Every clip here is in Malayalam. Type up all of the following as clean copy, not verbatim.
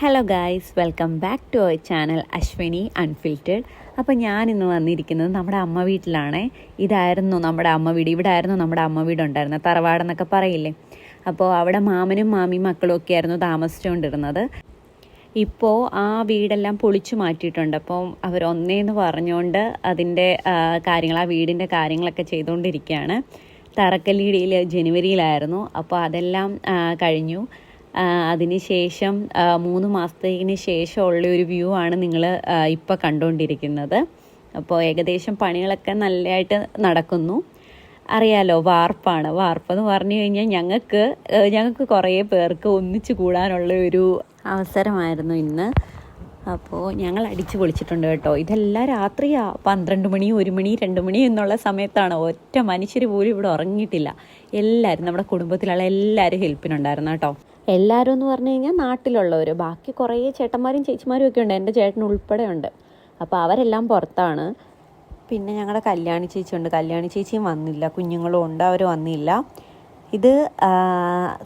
Hello guys, welcome back to our channel Ashwini unfiltered. അപ്പോൾ ഞാനിന്ന് വന്നിരിക്കുന്നത് നമ്മുടെ അമ്മ വീട്ടിലാണേ. ഇതായിരുന്നു നമ്മുടെ അമ്മ വീട്. ഇവിടെ ആയിരുന്നു നമ്മുടെ അമ്മ വീടുണ്ടായിരുന്നത്, തറവാടെന്നൊക്കെ പറയില്ലേ. അപ്പോൾ അവിടെ മാമനും മാമിയും മക്കളും ഒക്കെ ആയിരുന്നു താമസിച്ചുകൊണ്ടിരുന്നത്. ഇപ്പോൾ ആ വീടെല്ലാം പൊളിച്ചു മാറ്റിയിട്ടുണ്ട്. അപ്പം അവർ ഒന്നേന്ന് പറഞ്ഞുകൊണ്ട് അതിൻ്റെ കാര്യങ്ങൾ, ആ വീടിൻ്റെ കാര്യങ്ങളൊക്കെ ചെയ്തുകൊണ്ടിരിക്കുകയാണ്. തറക്കല്ലിടിയിൽ ജനുവരിയിലായിരുന്നു. അപ്പോൾ അതെല്ലാം കഴിഞ്ഞു. അതിന് ശേഷം 3 മാസത്തിന് ശേഷമുള്ള ഒരു വ്യൂ ആണ് നിങ്ങൾ ഇപ്പോൾ കണ്ടുകൊണ്ടിരിക്കുന്നത്. അപ്പോൾ ഏകദേശം പണികളൊക്കെ നല്ലതായിട്ട് നടക്കുന്നു. അറിയാലോ, വാർപ്പെന്ന് പറഞ്ഞു കഴിഞ്ഞാൽ ഞങ്ങൾക്ക് കുറേ പേർക്ക് ഒന്നിച്ച് കൂടാനുള്ള ഒരു അവസരമായിരുന്നു ഇന്ന്. അപ്പോൾ ഞങ്ങൾ അടിച്ചു പൊളിച്ചിട്ടുണ്ട് കേട്ടോ. ഇതെല്ലാം രാത്രിയാണ്, 12 മണി 1 മണി 2 മണി എന്നുള്ള സമയത്താണ്. ഒറ്റ മനുഷ്യർ പോലും ഇവിടെ ഉറങ്ങിയിട്ടില്ല. എല്ലാവരും, നമ്മുടെ കുടുംബത്തിലുള്ള എല്ലാവരും ഹെൽപ്പിനുണ്ടായിരുന്നു കേട്ടോ. എല്ലാവരും എന്ന് പറഞ്ഞു കഴിഞ്ഞാൽ നാട്ടിലുള്ളവർ, ബാക്കി കുറേ ചേട്ടന്മാരും ചേച്ചിമാരും ഒക്കെ ഉണ്ട്, എൻ്റെ ചേട്ടൻ ഉൾപ്പെടെ ഉണ്ട്. അപ്പോൾ അവരെല്ലാം പുറത്താണ്. പിന്നെ ഞങ്ങളുടെ കല്യാണി ചേച്ചിയുണ്ട്. കല്യാണി ചേച്ചിയും വന്നില്ല, കുഞ്ഞുങ്ങളും ഉണ്ട്, അവർ വന്നില്ല. ഇത്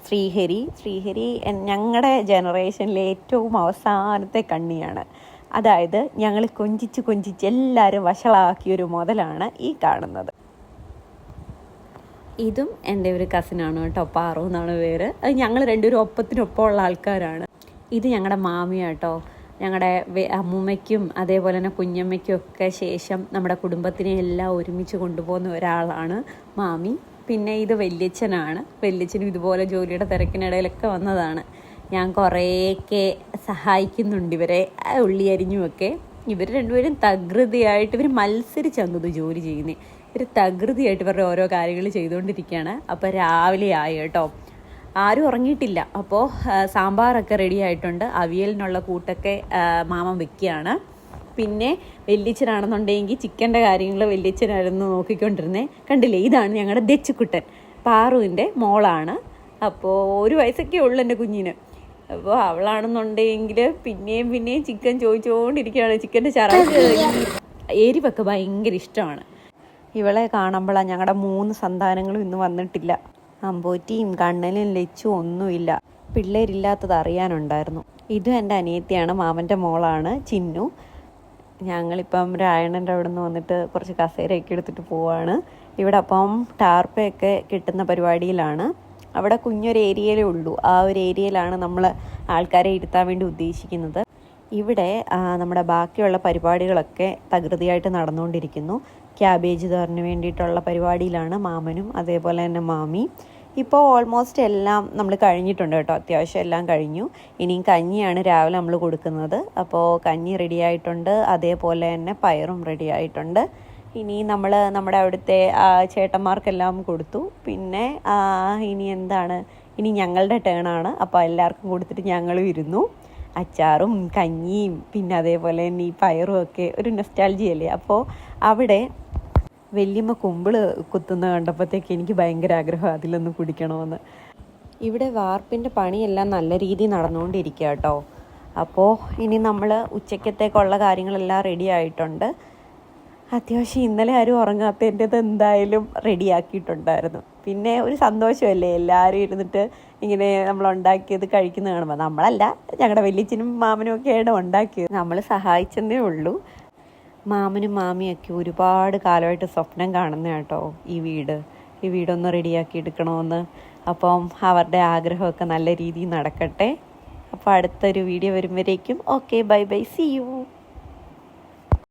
ശ്രീഹരി ഞങ്ങളുടെ ജനറേഷനിലെ ഏറ്റവും അവസാനത്തെ കണ്ണിയാണ്. അതായത് ഞങ്ങൾ കൊഞ്ചിച്ച് എല്ലാവരും വഷളാക്കിയൊരു മുതലാണ് ഈ കാണുന്നത്. ഇതും എൻ്റെ ഒരു കസിനാണ് കേട്ടോ, പാറു എന്നാണ് പേര്. അത് ഞങ്ങൾ രണ്ടുപേരും ഒപ്പത്തിനൊപ്പമുള്ള ആൾക്കാരാണ്. ഇത് ഞങ്ങളുടെ മാമിയാട്ടോ. ഞങ്ങളുടെ അമ്മൂമ്മയ്ക്കും അതേപോലെ തന്നെ കുഞ്ഞമ്മയ്ക്കും ഒക്കെ ശേഷം നമ്മുടെ കുടുംബത്തിനെ എല്ലാം ഒരുമിച്ച് കൊണ്ടുപോകുന്ന ഒരാളാണ് മാമി. പിന്നെ ഇത് വല്യച്ഛനാണ്. വല്യച്ഛനും ഇതുപോലെ ജോലിയുടെ തിരക്കിനിടയിലൊക്കെ വന്നതാണ്. ഞാൻ കുറേയൊക്കെ സഹായിക്കുന്നുണ്ട് ഇവരെ, ഉള്ളി അരിഞ്ഞുമൊക്കെ. ഇവർ രണ്ടുപേരും തകൃതിയായിട്ട്, ഇവർ മത്സരിച്ചെന്നത് ജോലി ചെയ്യുന്നത്. ഇവർ തകൃതിയായിട്ട് ഇവരുടെ ഓരോ കാര്യങ്ങൾ ചെയ്തുകൊണ്ടിരിക്കുകയാണ്. അപ്പോൾ രാവിലെ ആയി കേട്ടോ, ആരും ഉറങ്ങിയിട്ടില്ല. അപ്പോൾ സാമ്പാറൊക്കെ റെഡി ആയിട്ടുണ്ട്. അവിയലിനുള്ള കൂട്ടൊക്കെ മാമൻ വെക്കുകയാണ്. പിന്നെ വല്യച്ഛനാണെന്നുണ്ടെങ്കിൽ ചിക്കൻ്റെ കാര്യങ്ങൾ വല്യച്ഛനായിരുന്നു നോക്കിക്കൊണ്ടിരുന്നത്. കണ്ടില്ലേ, ഇതാണ് ഞങ്ങളുടെ ദച്ചുക്കുട്ടൻ, പാറുവിൻ്റെ മോളാണ്. അപ്പോൾ 1 വയസ്സൊക്കെ ഉള്ളു എൻ്റെ കുഞ്ഞിന്. അപ്പോൾ അവളാണെന്നുണ്ടെങ്കിൽ പിന്നെയും ചിക്കൻ ചോദിച്ചുകൊണ്ടിരിക്കുകയാണ്. ചിക്കൻ്റെ ചറാക്ക്, എരിവൊക്കെ ഭയങ്കര ഇഷ്ടമാണ്. ഇവളെ കാണുമ്പോഴാണ് ഞങ്ങളുടെ 3 സന്താനങ്ങളും ഇന്ന് വന്നിട്ടില്ല. അമ്പോറ്റിയും കണ്ണനും ലച്ചും ഒന്നുമില്ല. പിള്ളേരില്ലാത്തത് അറിയാനുണ്ടായിരുന്നു. ഇതും എൻ്റെ അനിയത്തിയാണ്, മാമൻ്റെ മോളാണ് ചിന്നു. ഞങ്ങളിപ്പം രായണൻ്റെ അവിടെ നിന്ന് വന്നിട്ട് കുറച്ച് കസേരയൊക്കെ എടുത്തിട്ട് പോവാണ്. ഇവിടെ അപ്പം ടാർപ്പയൊക്കെ കിട്ടുന്ന പരിപാടിയിലാണ്. അവിടെ കുഞ്ഞൊരു ഏരിയയിലേ ഉള്ളൂ. ആ ഒരു ഏരിയയിലാണ് നമ്മൾ ആൾക്കാരെ ഇരുത്താൻ വേണ്ടി ഉദ്ദേശിക്കുന്നത്. ഇവിടെ നമ്മുടെ ബാക്കിയുള്ള പരിപാടികളൊക്കെ തകൃതിയായിട്ട് നടന്നുകൊണ്ടിരിക്കുന്നു. ക്യാബേജ് തോരന് വേണ്ടിയിട്ടുള്ള പരിപാടിയിലാണ് മാമനും അതേപോലെ തന്നെ മാമി. ഇപ്പോൾ ഓൾമോസ്റ്റ് എല്ലാം നമ്മൾ കഴിഞ്ഞിട്ടുണ്ട് കേട്ടോ, അത്യാവശ്യം എല്ലാം കഴിഞ്ഞു. ഇനിയും കഞ്ഞിയാണ് രാവിലെ നമ്മൾ കൊടുക്കുന്നത്. അപ്പോൾ കഞ്ഞി റെഡി ആയിട്ടുണ്ട്, അതേപോലെ തന്നെ പയറും റെഡി ആയിട്ടുണ്ട്. ഇനി നമ്മൾ നമ്മുടെ അവിടുത്തെ ചേട്ടന്മാർക്കെല്ലാം കൊടുത്തു. പിന്നെ ഇനി ഞങ്ങളുടെ ടേണാണ്. അപ്പോൾ എല്ലാവർക്കും കൊടുത്തിട്ട് ഞങ്ങളും ഇരുന്നു. അച്ചാറും കഞ്ഞിയും പിന്നെ അതേപോലെ തന്നെ ഈ പയറും ഒക്കെ ഒരു നൊസ്റ്റാൾജിയല്ലേ. അപ്പോൾ അവിടെ വല്യമ്മ കുമ്പിള് കുത്തുന്ന കണ്ടപ്പോഴത്തേക്ക് എനിക്ക് ഭയങ്കര ആഗ്രഹം അതിലൊന്ന് കുടിക്കണമെന്ന്. ഇവിടെ വാർപ്പിൻ്റെ പണിയെല്ലാം നല്ല രീതിയിൽ നടന്നുകൊണ്ടിരിക്കുക കേട്ടോ. അപ്പോൾ ഇനി നമ്മൾ ഉച്ചക്കത്തേക്കുള്ള കാര്യങ്ങളെല്ലാം റെഡി ആയിട്ടുണ്ട്. അത്യാവശ്യം ഇന്നലെ ആരും ഉറങ്ങാത്തതിൻ്റെത് എന്തായാലും റെഡിയാക്കിയിട്ടുണ്ടായിരുന്നു. പിന്നെ ഒരു സന്തോഷമല്ലേ എല്ലാവരും ഇരുന്നിട്ട് ഇങ്ങനെ നമ്മളുണ്ടാക്കിയത് കഴിക്കുന്നത് കാണുമ്പോൾ. നമ്മളല്ല, ഞങ്ങളുടെ വല്യച്ഛനും മാമനും ഒക്കെയാണ് ഉണ്ടാക്കിയത്, നമ്മൾ സഹായിച്ചെന്നേ ഉള്ളൂ. മാമനും മാമിയൊക്കെ ഒരുപാട് കാലമായിട്ട് സ്വപ്നം കാണുന്ന കേട്ടോ ഈ വീടൊന്ന് റെഡിയാക്കി എടുക്കണമെന്ന്. അപ്പം അവരുടെ ആഗ്രഹമൊക്കെ നല്ല രീതിയിൽ നടക്കട്ടെ. അപ്പോൾ അടുത്തൊരു വീഡിയോ വരുമ്പോഴേക്കും okay, bye bye, see U.